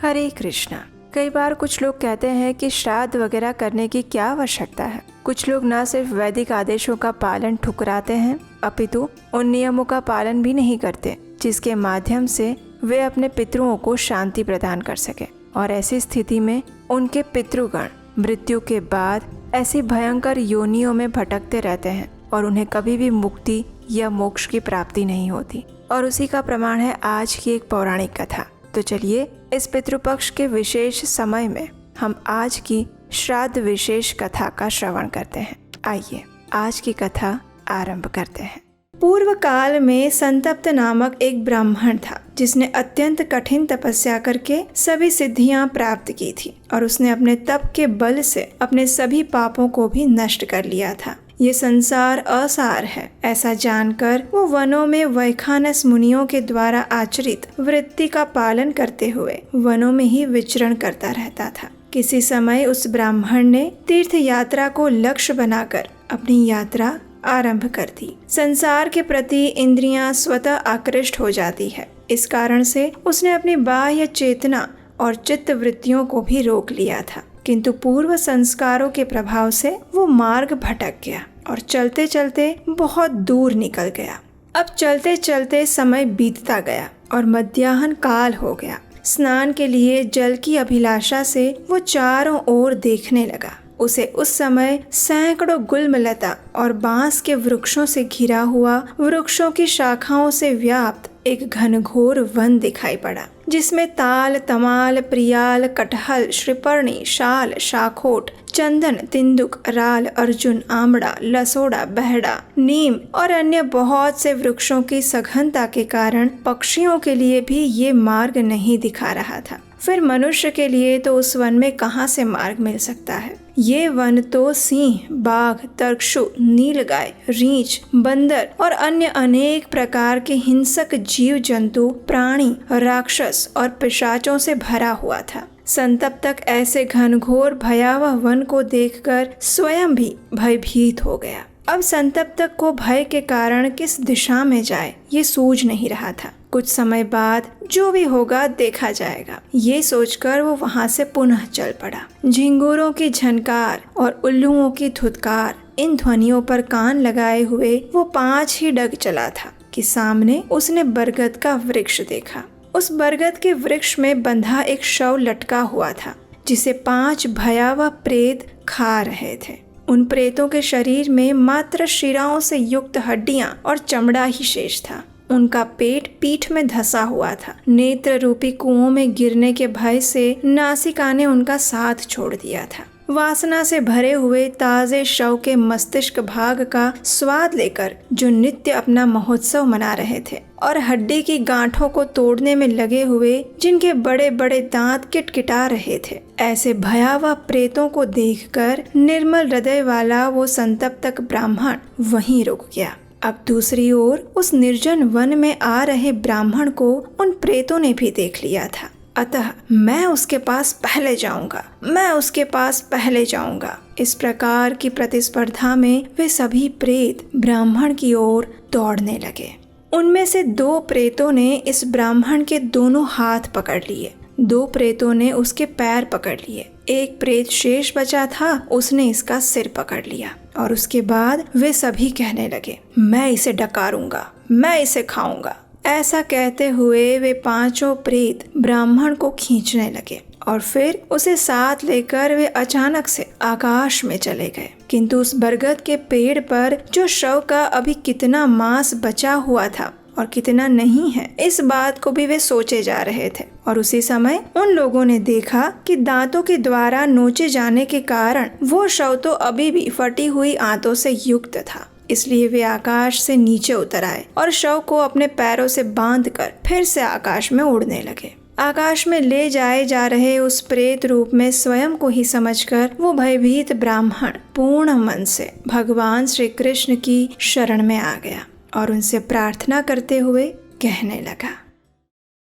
हरे कृष्णा। कई बार कुछ लोग कहते हैं कि श्राद्ध वगैरह करने की क्या आवश्यकता है। कुछ लोग न सिर्फ वैदिक आदेशों का पालन ठुकराते हैं अपितु उन नियमों का पालन भी नहीं करते जिसके माध्यम से वे अपने पितरों को शांति प्रदान कर सके। और ऐसी स्थिति में उनके पितृगण मृत्यु के बाद ऐसी भयंकर योनियों में भटकते रहते हैं और उन्हें कभी भी मुक्ति या मोक्ष की प्राप्ति नहीं होती। और उसी का प्रमाण है आज की एक पौराणिक कथा। तो चलिए इस पितृपक्ष के विशेष समय में हम आज की श्राद्ध विशेष कथा का श्रवण करते हैं। आइए आज की कथा आरंभ करते हैं। पूर्व काल में संतप्त नामक एक ब्राह्मण था जिसने अत्यंत कठिन तपस्या करके सभी सिद्धियां प्राप्त की थी और उसने अपने तप के बल से अपने सभी पापों को भी नष्ट कर लिया था। ये संसार असार है ऐसा जानकर वो वनों में वैखानस मुनियों के द्वारा आचरित वृत्ति का पालन करते हुए वनों में ही विचरण करता रहता था। किसी समय उस ब्राह्मण ने तीर्थ यात्रा को लक्ष्य बनाकर अपनी यात्रा आरंभ कर दी। संसार के प्रति इंद्रियां स्वतः आकृष्ट हो जाती है। इस कारण से उसने अपनी बाह्य चेतना और चित्त वृत्तियों को भी रोक लिया था, किंतु पूर्व संस्कारों के प्रभाव से वो मार्ग भटक गया और चलते चलते बहुत दूर निकल गया। अब चलते चलते समय बीतता गया और मध्याह्न काल हो गया। स्नान के लिए जल की अभिलाषा से वो चारों ओर देखने लगा। उसे उस समय सैकड़ों गुल्मलता और बांस के वृक्षों से घिरा हुआ वृक्षों की शाखाओं से व्याप्त एक घनघोर वन दिखाई पड़ा, जिसमें ताल, तमाल, प्रियाल, कटहल, श्रीपर्णी, शाल, शाखोट, चंदन, तिंदुक, राल, अर्जुन, आमड़ा, लसोड़ा, बहड़ा, नीम और अन्य बहुत से वृक्षों की सघनता के कारण पक्षियों के लिए भी ये मार्ग नहीं दिखा रहा था। फिर मनुष्य के लिए तो उस वन में कहाँ से मार्ग मिल सकता है। ये वन तो सिंह, बाघ, तर्कशु, नीलगाय, रीछ, बंदर और अन्य अनेक प्रकार के हिंसक जीव जंतु, प्राणी, राक्षस और पिशाचों से भरा हुआ था। संतप्तक ऐसे घनघोर भयावह वन को देखकर स्वयं भी भयभीत हो गया। अब संतप्तक को भय के कारण किस दिशा में जाए ये सूझ नहीं रहा था। कुछ समय बाद जो भी होगा देखा जाएगा, ये सोचकर वो वहां से पुनः चल पड़ा। झिंगुरों की झनकार और उल्लुओं की धुतकार, इन ध्वनियों पर कान लगाए हुए वो 5 ही डग चला था कि सामने उसने बरगद का वृक्ष देखा। उस बरगद के वृक्ष में बंधा एक शव लटका हुआ था जिसे 5 भयावह प्रेत खा रहे थे। उन प्रेतों के शरीर में मात्र शिराओं से युक्त हड्डियां और चमड़ा ही शेष था। उनका पेट पीठ में धंसा हुआ था। नेत्र रूपी कुओं में गिरने के भय से नासिका ने उनका साथ छोड़ दिया था। वासना से भरे हुए ताजे शव के मस्तिष्क भाग का स्वाद लेकर जो नित्य अपना महोत्सव मना रहे थे और हड्डी की गांठों को तोड़ने में लगे हुए जिनके बड़े बड़े दांत किटकिटा रहे थे, ऐसे भयावह प्रेतों को देखकर निर्मल हृदय वाला वो संतप्तक ब्राह्मण वहीं रुक गया। अब दूसरी ओर उस निर्जन वन में आ रहे ब्राह्मण को उन प्रेतों ने भी देख लिया था। अतः मैं उसके पास पहले जाऊंगा, मैं उसके पास पहले जाऊंगा। इस प्रकार की प्रतिस्पर्धा में वे सभी प्रेत ब्राह्मण की ओर दौड़ने लगे। उनमें से 2 प्रेतों ने इस ब्राह्मण के दोनों हाथ पकड़ लिए, 2 प्रेतों ने उसके पैर पकड़ लिए, एक प्रेत शेष बचा था, उसने इसका सिर पकड़ लिया और उसके बाद वे सभी कहने लगे, मैं इसे डकारूंगा, मैं इसे खाऊंगा। ऐसा कहते हुए वे 5 प्रेत ब्राह्मण को खींचने लगे और फिर उसे साथ लेकर वे अचानक से आकाश में चले गए। किंतु उस बरगद के पेड़ पर जो शव का अभी कितना मांस बचा हुआ था और कितना नहीं है, इस बात को भी वे सोचे जा रहे थे। और उसी समय उन लोगों ने देखा कि दांतों के द्वारा नोचे जाने के कारण वो शव तो अभी भी फटी हुई आंतों से युक्त था। इसलिए वे आकाश से नीचे उतर आए और शव को अपने पैरों से बांधकर फिर से आकाश में उड़ने लगे। आकाश में ले जाए जा रहे उस प्रेत रूप में स्वयं को ही समझकर वो भयभीत ब्राह्मण पूर्ण मन से भगवान श्री कृष्ण की शरण में आ गया और उनसे प्रार्थना करते हुए कहने लगा,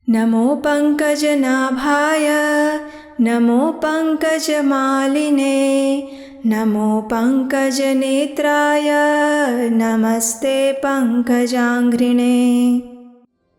नमो पंकज नाभाय, नमो पंकज मालिने, नमो पंकज नेत्राय, नमस्ते पंकजांघ्रिणे।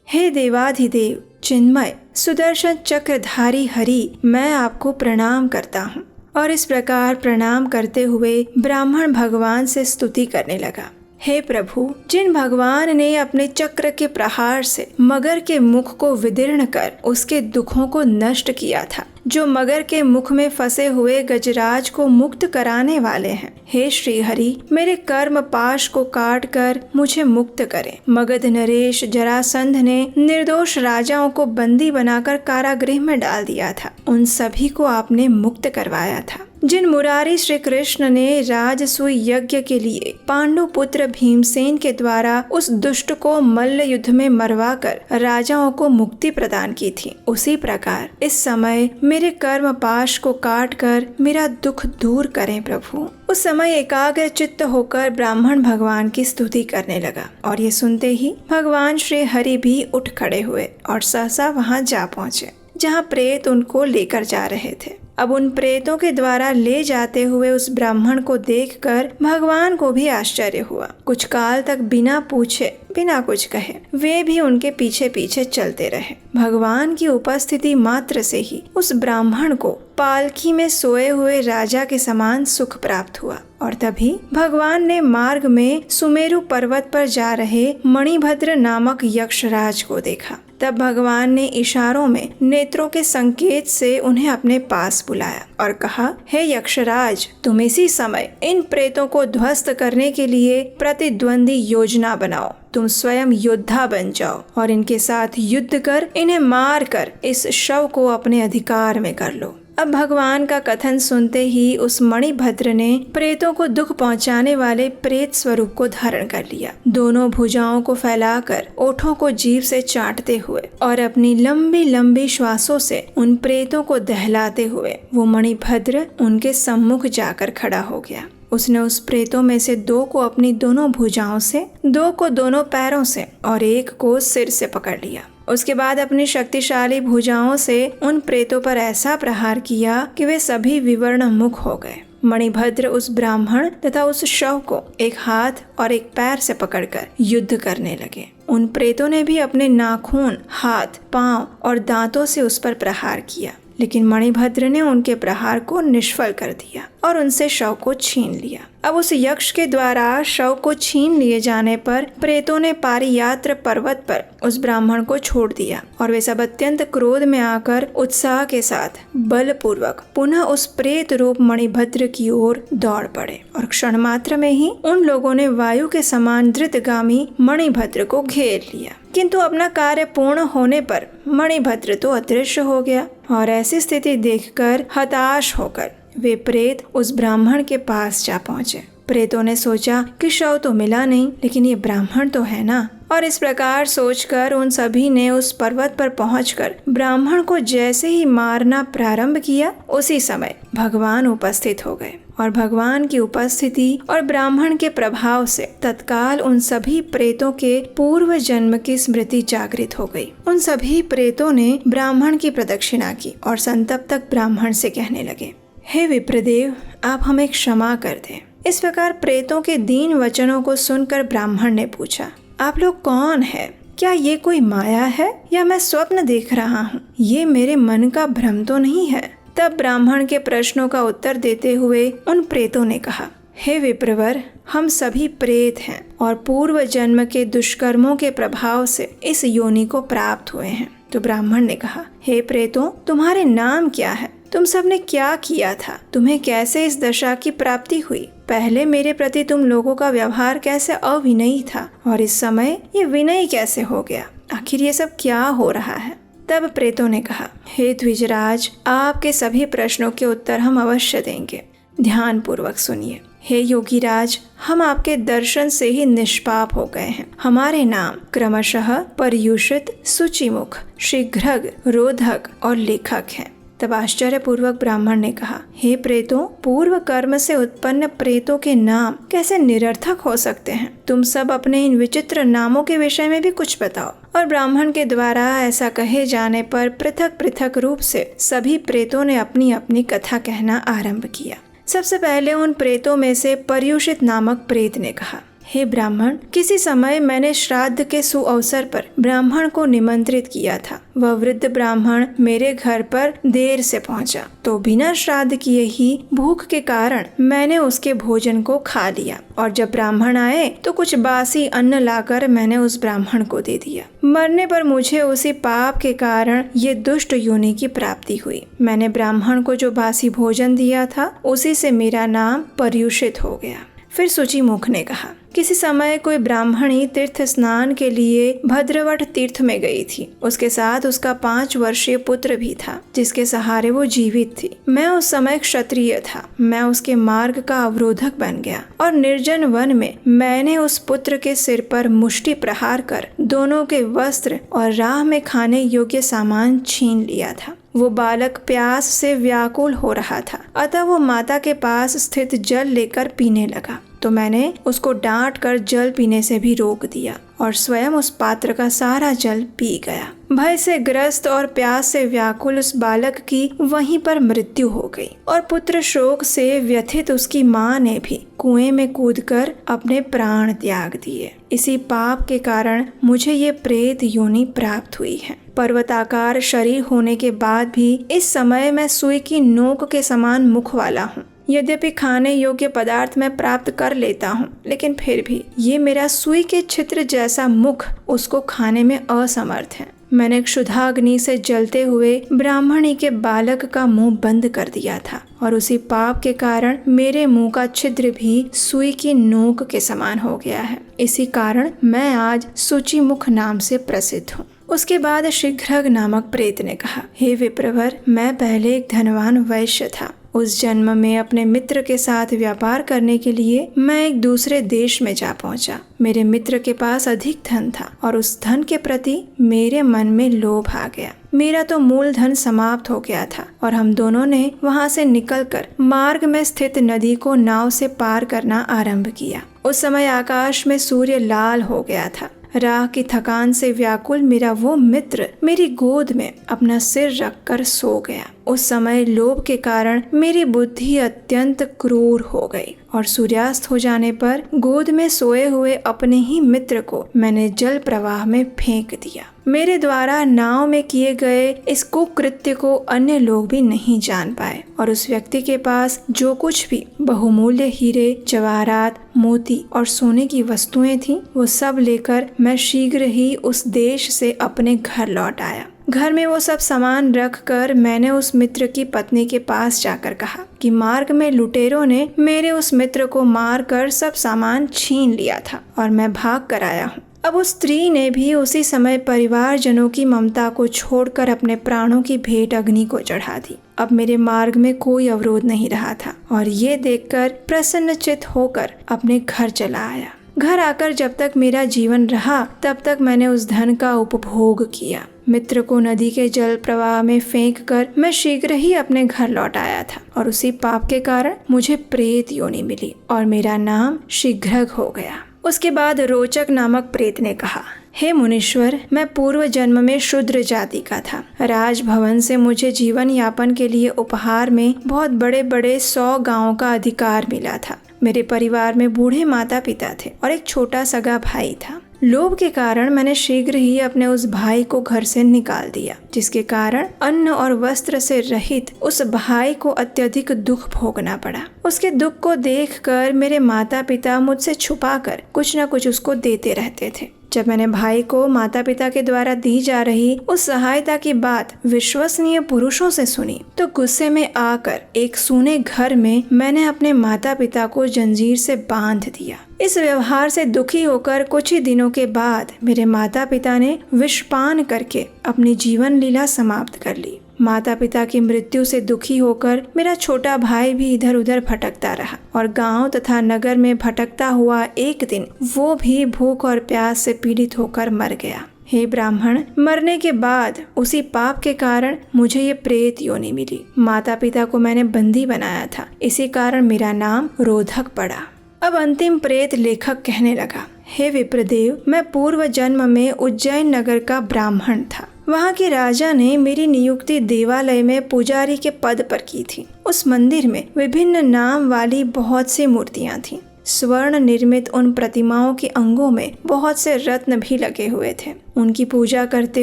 हे देवाधिदेव, चिन्मय, सुदर्शन चक्रधारी हरि, मैं आपको प्रणाम करता हूँ। और इस प्रकार प्रणाम करते हुए ब्राह्मण भगवान से स्तुति करने लगा। हे प्रभु, जिन भगवान ने अपने चक्र के प्रहार से मगर के मुख को विदीर्ण कर उसके दुखों को नष्ट किया था, जो मगर के मुख में फंसे हुए गजराज को मुक्त कराने वाले हैं, हे श्री हरि, मेरे कर्म पाश को काट कर मुझे मुक्त करें। मगध नरेश जरासंध ने निर्दोष राजाओं को बंदी बनाकर कारागृह में डाल दिया था, उन सभी को आपने मुक्त करवाया था। जिन मुरारी श्री कृष्ण ने राजसूय यज्ञ के लिए पांडु पुत्र भीमसेन के द्वारा उस दुष्ट को मल्ल युद्ध में मरवाकर राजाओं को मुक्ति प्रदान की थी, उसी प्रकार इस समय मेरे कर्म पाश को काट कर मेरा दुख दूर करें प्रभु। उस समय एकाग्र चित्त होकर ब्राह्मण भगवान की स्तुति करने लगा और ये सुनते ही भगवान श्री हरि भी उठ खड़े हुए और सहसा वहां जा पहुँचे जहाँ प्रेत उनको लेकर जा रहे थे। अब उन प्रेतों के द्वारा ले जाते हुए उस ब्राह्मण को देखकर भगवान को भी आश्चर्य हुआ। कुछ काल तक बिना पूछे बिना कुछ कहे वे भी उनके पीछे पीछे चलते रहे। भगवान की उपस्थिति मात्र से ही उस ब्राह्मण को पालकी में सोए हुए राजा के समान सुख प्राप्त हुआ और तभी भगवान ने मार्ग में सुमेरु पर्वत पर जा रहे मणिभद्र नामक यक्षराज को देखा। तब भगवान ने इशारों में नेत्रों के संकेत से उन्हें अपने पास बुलाया और कहा, हे यक्षराज, तुम इसी समय इन प्रेतों को ध्वस्त करने के लिए प्रतिद्वंदी योजना बनाओ। तुम स्वयं योद्धा बन जाओ और इनके साथ युद्ध कर इन्हें मार कर इस शव को अपने अधिकार में कर लो। अब भगवान का कथन सुनते ही उस मणिभद्र ने प्रेतों को दुख पहुंचाने वाले प्रेत स्वरूप को धारण कर लिया। दोनों भुजाओं को फैलाकर ओठों को जीभ से चाटते हुए और अपनी लंबी लंबी श्वासों से उन प्रेतों को दहलाते हुए वो मणिभद्र उनके सम्मुख जाकर खड़ा हो गया। उसने उस प्रेतों में से दो को अपनी दोनों भुजाओं से, दो को दोनों पैरों से और एक को सिर से पकड़ लिया। उसके बाद अपनी शक्तिशाली भुजाओं से उन प्रेतों पर ऐसा प्रहार किया कि वे सभी विवर्ण मुख हो गए। मणिभद्र उस ब्राह्मण तथा उस शव को एक हाथ और एक पैर से पकड़कर युद्ध करने लगे। उन प्रेतों ने भी अपने नाखून, हाथ, पांव और दांतों से उस पर प्रहार किया, लेकिन मणिभद्र ने उनके प्रहार को निष्फल कर दिया और उनसे शव को छीन लिया। अब उस यक्ष के द्वारा शव को छीन लिए जाने पर प्रेतों ने पारियात्र पर्वत पर उस ब्राह्मण को छोड़ दिया और वे सब अत्यंत क्रोध में आकर उत्साह के साथ बलपूर्वक पुनः उस प्रेत रूप मणिभद्र की ओर दौड़ पड़े और क्षण मात्र में ही उन लोगों ने वायु के समान धृतगामी मणिभद्र को घेर लिया। किंतु अपना कार्य पूर्ण होने पर मणिभद्र तो अदृश्य हो गया और ऐसी स्थिति देखकर हताश होकर वे प्रेत उस ब्राह्मण के पास जा पहुंचे। प्रेतों ने सोचा कि शव तो मिला नहीं, लेकिन ये ब्राह्मण तो है ना, और इस प्रकार सोचकर उन सभी ने उस पर्वत पर पहुंचकर ब्राह्मण को जैसे ही मारना प्रारंभ किया, उसी समय भगवान उपस्थित हो गए और भगवान की उपस्थिति और ब्राह्मण के प्रभाव से तत्काल उन सभी प्रेतों के पूर्व जन्म की स्मृति जागृत हो गई। उन सभी प्रेतों ने ब्राह्मण की प्रदक्षिणा की और संतप्त ब्राह्मण से कहने लगे, हे विप्रदेव, आप हमें क्षमा कर दें। इस प्रकार प्रेतों के दीन वचनों को सुनकर ब्राह्मण ने पूछा, आप लोग कौन है? क्या ये कोई माया है या मैं स्वप्न देख रहा हूँ? ये मेरे मन का भ्रम तो नहीं है। तब ब्राह्मण के प्रश्नों का उत्तर देते हुए उन प्रेतों ने कहा, हे विप्रवर, हम सभी प्रेत हैं और पूर्व जन्म के दुष्कर्मों के प्रभाव से इस योनि को प्राप्त हुए हैं। तो ब्राह्मण ने कहा, हे प्रेतों, तुम्हारे नाम क्या है? तुम सबने क्या किया था? तुम्हें कैसे इस दशा की प्राप्ति हुई? पहले मेरे प्रति तुम लोगों का व्यवहार कैसे अविनयी था और इस समय ये विनयी कैसे हो गया? आखिर ये सब क्या हो रहा है? तब प्रेतों ने कहा, हे द्विजराज, आपके सभी प्रश्नों के उत्तर हम अवश्य देंगे। ध्यान पूर्वक सुनिए। हे योगीराज, हम आपके दर्शन से ही निष्पाप हो गए हैं। हमारे नाम क्रमशः पर्युषित, शुचिमुख, शीघ्रग, रोधक और लेखक हैं। तब आश्चर्य पूर्वक ब्राह्मण ने कहा, हे प्रेतों, पूर्व कर्म से उत्पन्न प्रेतों के नाम कैसे निरर्थक हो सकते हैं? तुम सब अपने इन विचित्र नामों के विषय में भी कुछ बताओ। और ब्राह्मण के द्वारा ऐसा कहे जाने पर पृथक पृथक रूप से सभी प्रेतों ने अपनी अपनी कथा कहना आरंभ किया। सबसे पहले उन प्रेतों में से पर्युषित नामक प्रेत ने कहा, हे ब्राह्मण, किसी समय मैंने श्राद्ध के सुअवसर पर ब्राह्मण को निमंत्रित किया था। वह वृद्ध ब्राह्मण मेरे घर पर देर से पहुंचा, तो बिना श्राद्ध किए ही भूख के कारण मैंने उसके भोजन को खा लिया, और जब ब्राह्मण आए तो कुछ बासी अन्न लाकर मैंने उस ब्राह्मण को दे दिया। मरने पर मुझे उसी पाप के कारण ये दुष्ट योनि की प्राप्ति हुई। मैंने ब्राह्मण को जो बासी भोजन दिया था उसी से मेरा नाम पर्युषित हो गया। फिर शुचिमुख ने कहा, किसी समय कोई ब्राह्मणी तीर्थ स्नान के लिए भद्रवट तीर्थ में गई थी। उसके साथ उसका 5 वर्षीय पुत्र भी था, जिसके सहारे वो जीवित थी। मैं उस समय क्षत्रिय था। मैं उसके मार्ग का अवरोधक बन गया और निर्जन वन में मैंने उस पुत्र के सिर पर मुष्टि प्रहार कर दोनों के वस्त्र और राह में खाने योग्य सामान छीन लिया था। वो बालक प्यास से व्याकुल हो रहा था, अतः वो माता के पास स्थित जल लेकर पीने लगा, तो मैंने उसको डांट कर जल पीने से भी रोक दिया और स्वयं उस पात्र का सारा जल पी गया। भय से ग्रस्त और प्यास से व्याकुल उस बालक की वहीं पर मृत्यु हो गई, और पुत्र शोक से व्यथित उसकी माँ ने भी कुएं में कूदकर अपने प्राण त्याग दिए। इसी पाप के कारण मुझे ये प्रेत योनि प्राप्त हुई है। पर्वताकार शरीर होने के बाद भी इस समय मैं सुई की नोक के समान मुख वाला हूँ। यद्यपि खाने योग्य पदार्थ मैं प्राप्त कर लेता हूँ, लेकिन फिर भी ये मेरा सुई के छिद्र जैसा मुख उसको खाने में असमर्थ है। मैंने क्षुधाग्नि से जलते हुए ब्राह्मणी के बालक का मुंह बंद कर दिया था, और उसी पाप के कारण मेरे मुंह का छिद्र भी सुई की नोक के समान हो गया है। इसी कारण मैं आज शुचिमुख नाम से प्रसिद्ध हूँ। उसके बाद शीघ्रग नामक प्रेत ने कहा, हे विप्रवर, मैं पहले एक धनवान वैश्य था। उस जन्म में अपने मित्र के साथ व्यापार करने के लिए मैं एक दूसरे देश में जा पहुंचा। मेरे मित्र के पास अधिक धन था और उस धन के प्रति मेरे मन में लोभ आ गया। मेरा तो मूल धन समाप्त हो गया था और हम दोनों ने वहां से निकलकर मार्ग में स्थित नदी को नाव से पार करना आरंभ किया। उस समय आकाश में सूर्य लाल हो गया था। राह की थकान से व्याकुल मेरा वो मित्र मेरी गोद में अपना सिर रखकर सो गया। उस समय लोभ के कारण मेरी बुद्धि अत्यंत क्रूर हो गई और सूर्यास्त हो जाने पर गोद में सोए हुए अपने ही मित्र को मैंने जल प्रवाह में फेंक दिया। मेरे द्वारा नाव में किए गए इस कुकृत्य को अन्य लोग भी नहीं जान पाए, और उस व्यक्ति के पास जो कुछ भी बहुमूल्य हीरे, जवाहरात, मोती और सोने की वस्तुएं थीं, वो सब लेकर मैं शीघ्र ही उस देश से अपने घर लौट आया। घर में वो सब सामान रख कर मैंने उस मित्र की पत्नी के पास जाकर कहा कि मार्ग में लुटेरों ने मेरे उस मित्र को मार कर सब सामान छीन लिया था और मैं भाग कर आया हूँ। अब उस स्त्री ने भी उसी समय परिवारजनों की ममता को छोड़कर अपने प्राणों की भेंट अग्नि को चढ़ा दी। अब मेरे मार्ग में कोई अवरोध नहीं रहा था और ये देखकर प्रसन्नचित्त होकर अपने घर चला आया। घर आकर जब तक मेरा जीवन रहा तब तक मैंने उस धन का उपभोग किया। मित्र को नदी के जल प्रवाह में फेंक कर मैं शीघ्र ही अपने घर लौट आया था और उसी पाप के कारण मुझे प्रेत योनि मिली और मेरा नाम शीघ्रग हो गया। उसके बाद रोचक नामक प्रेत ने कहा, हे मुनीश्वर, मैं पूर्व जन्म में शूद्र जाति का था। राजभवन से मुझे जीवन यापन के लिए उपहार में बहुत बड़े बड़े 100 गांवों का अधिकार मिला था। मेरे परिवार में बूढ़े माता पिता थे और एक छोटा सगा भाई था। लोभ के कारण मैंने शीघ्र ही अपने उस भाई को घर से निकाल दिया, जिसके कारण अन्न और वस्त्र से रहित उस भाई को अत्यधिक दुख भोगना पड़ा। उसके दुख को देखकर मेरे माता पिता मुझसे छुपाकर कुछ न कुछ उसको देते रहते थे। जब मैंने भाई को माता पिता के द्वारा दी जा रही उस सहायता की बात विश्वसनीय पुरुषों से सुनी तो गुस्से में आकर एक सूने घर में मैंने अपने माता पिता को जंजीर से बांध दिया। इस व्यवहार से दुखी होकर कुछ ही दिनों के बाद मेरे माता पिता ने विषपान करके अपनी जीवन लीला समाप्त कर ली। माता पिता की मृत्यु से दुखी होकर मेरा छोटा भाई भी इधर उधर भटकता रहा और गांव तथा नगर में भटकता हुआ एक दिन वो भी भूख और प्यास से पीड़ित होकर मर गया। हे ब्राह्मण, मरने के बाद उसी पाप के कारण मुझे ये प्रेत योनि मिली। माता पिता को मैंने बंदी बनाया था, इसी कारण मेरा नाम रोधक पड़ा। अब अंतिम प्रेत लेखक कहने लगा, हे विप्रदेव, मैं पूर्व जन्म में उज्जैन नगर का ब्राह्मण था। वहाँ के राजा ने मेरी नियुक्ति देवालय में पुजारी के पद पर की थी। उस मंदिर में विभिन्न नाम वाली बहुत सी मूर्तियाँ थीं। स्वर्ण निर्मित उन प्रतिमाओं के अंगों में बहुत से रत्न भी लगे हुए थे। उनकी पूजा करते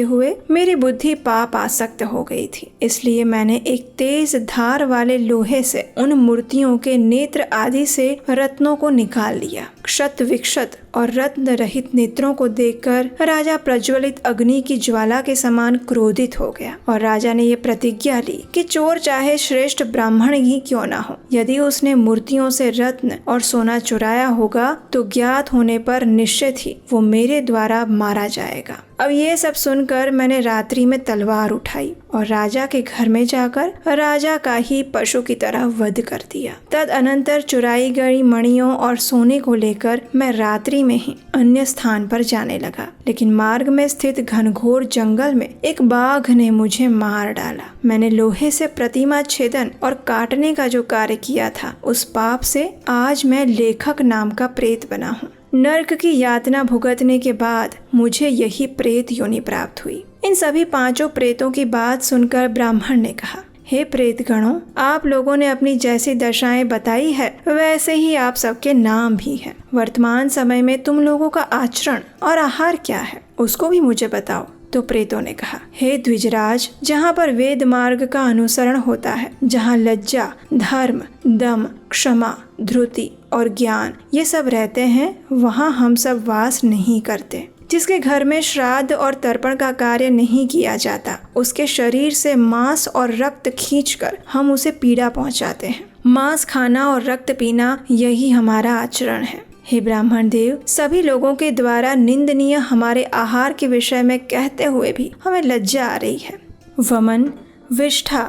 हुए मेरी बुद्धि पाप आसक्त हो गई थी, इसलिए मैंने एक तेज धार वाले लोहे से उन मूर्तियों के नेत्र आदि से रत्नों को निकाल लिया। क्षत विक्षत और रत्न रहित नेत्रों को देखकर राजा प्रज्वलित अग्नि की ज्वाला के समान क्रोधित हो गया और राजा ने ये प्रतिज्ञा ली कि चोर चाहे श्रेष्ठ ब्राह्मण ही क्यों ना हो, यदि उसने मूर्तियों से रत्न और सोना चुराया होगा तो ज्ञात होने पर निश्चित ही वो मेरे द्वारा मारा जाएगा। अब ये सब सुनकर मैंने रात्रि में तलवार उठाई और राजा के घर में जाकर राजा का ही पशु की तरह वध कर दिया। तदअनंतर चुराई गई मणियों और सोने को लेकर मैं रात्रि में ही अन्य स्थान पर जाने लगा, लेकिन मार्ग में स्थित घनघोर जंगल में एक बाघ ने मुझे मार डाला। मैंने लोहे से प्रतिमा छेदन और काटने का जो कार्य किया था, उस पाप से आज मैं लेखक नाम का प्रेत बना हूँ। नरक की यातना भुगतने के बाद मुझे यही प्रेत योनि प्राप्त हुई। इन सभी 5 प्रेतों की बात सुनकर ब्राह्मण ने कहा, हे प्रेतगणों, आप लोगों ने अपनी जैसी दशाएं बताई है वैसे ही आप सबके नाम भी हैं। वर्तमान समय में तुम लोगों का आचरण और आहार क्या है, उसको भी मुझे बताओ। तो प्रेतों ने कहा, हे द्विजराज, जहाँ पर वेद मार्ग का अनुसरण होता है, जहाँ लज्जा, धर्म, दम, क्षमा, धृति और ज्ञान ये सब रहते हैं, वहाँ हम सब वास नहीं करते। जिसके घर में श्राद्ध और तर्पण का कार्य नहीं किया जाता, उसके शरीर से मांस और रक्त खींचकर हम उसे पीड़ा पहुँचाते हैं। मांस खाना और रक्त पीना यही हमारा आचरण है। हे ब्राह्मण देव, सभी लोगों के द्वारा निंदनीय हमारे आहार के विषय में कहते हुए भी हमें लज्जा आ रही है। वमन, विष्ठा,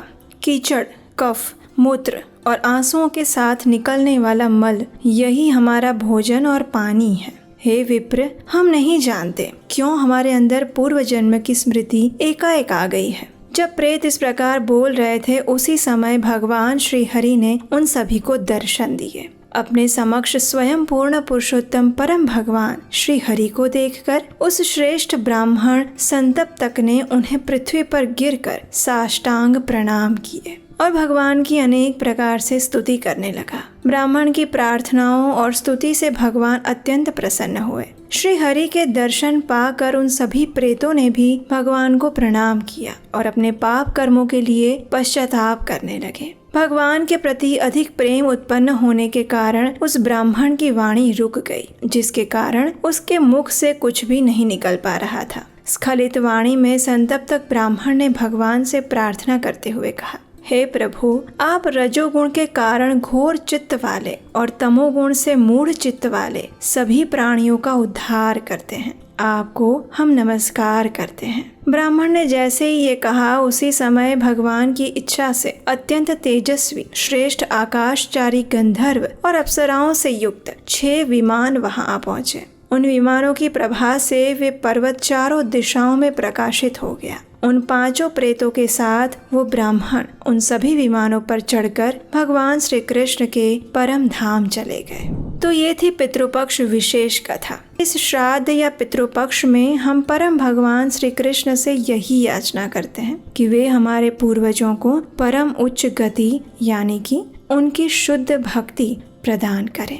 कीचड़, कफ, मूत्र और आंसुओं के साथ निकलने वाला मल यही हमारा भोजन और पानी है। हे विप्र, हम नहीं जानते क्यों हमारे अंदर पूर्व जन्म की स्मृति एकाएक आ गई है। जब प्रेत इस प्रकार बोल रहे थे, उसी समय भगवान श्री हरि ने उन सभी को दर्शन दिए। अपने समक्ष स्वयं पूर्ण पुरुषोत्तम परम भगवान श्री हरि को देखकर उस श्रेष्ठ ब्राह्मण संतप्तक ने उन्हें पृथ्वी पर गिरकर साष्टांग प्रणाम किए और भगवान की अनेक प्रकार से स्तुति करने लगा। ब्राह्मण की प्रार्थनाओं और स्तुति से भगवान अत्यंत प्रसन्न हुए। श्री हरि के दर्शन पाकर उन सभी प्रेतों ने भी भगवान को प्रणाम किया और अपने पाप कर्मों के लिए पश्चाताप करने लगे। भगवान के प्रति अधिक प्रेम उत्पन्न होने के कारण उस ब्राह्मण की वाणी रुक गई, जिसके कारण उसके मुख से कुछ भी नहीं निकल पा रहा था। स्खलित वाणी में संतप्तक ब्राह्मण ने भगवान से प्रार्थना करते हुए कहा, हे प्रभु, आप रजोगुण के कारण घोर चित्त वाले और तमोगुण से मूढ़ चित्त वाले सभी प्राणियों का उद्धार करते हैं। आपको हम नमस्कार करते हैं। ब्राह्मण ने जैसे ही ये कहा, उसी समय भगवान की इच्छा से अत्यंत तेजस्वी श्रेष्ठ आकाशचारी गंधर्व और अप्सराओं से युक्त 6 विमान वहां आ पहुंचे। उन विमानों की प्रभा से वे पर्वत चारों दिशाओं में प्रकाशित हो गया। उन 5 प्रेतों के साथ वो ब्राह्मण उन सभी विमानों पर चढ़कर भगवान श्री कृष्ण के परम धाम चले गए। तो ये थी पितृपक्ष विशेष कथा। इस श्राद्ध या पितृपक्ष में हम परम भगवान श्री कृष्ण से यही याचना करते हैं कि वे हमारे पूर्वजों को परम उच्च गति यानी कि उनकी शुद्ध भक्ति प्रदान करें।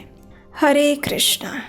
हरे कृष्णा।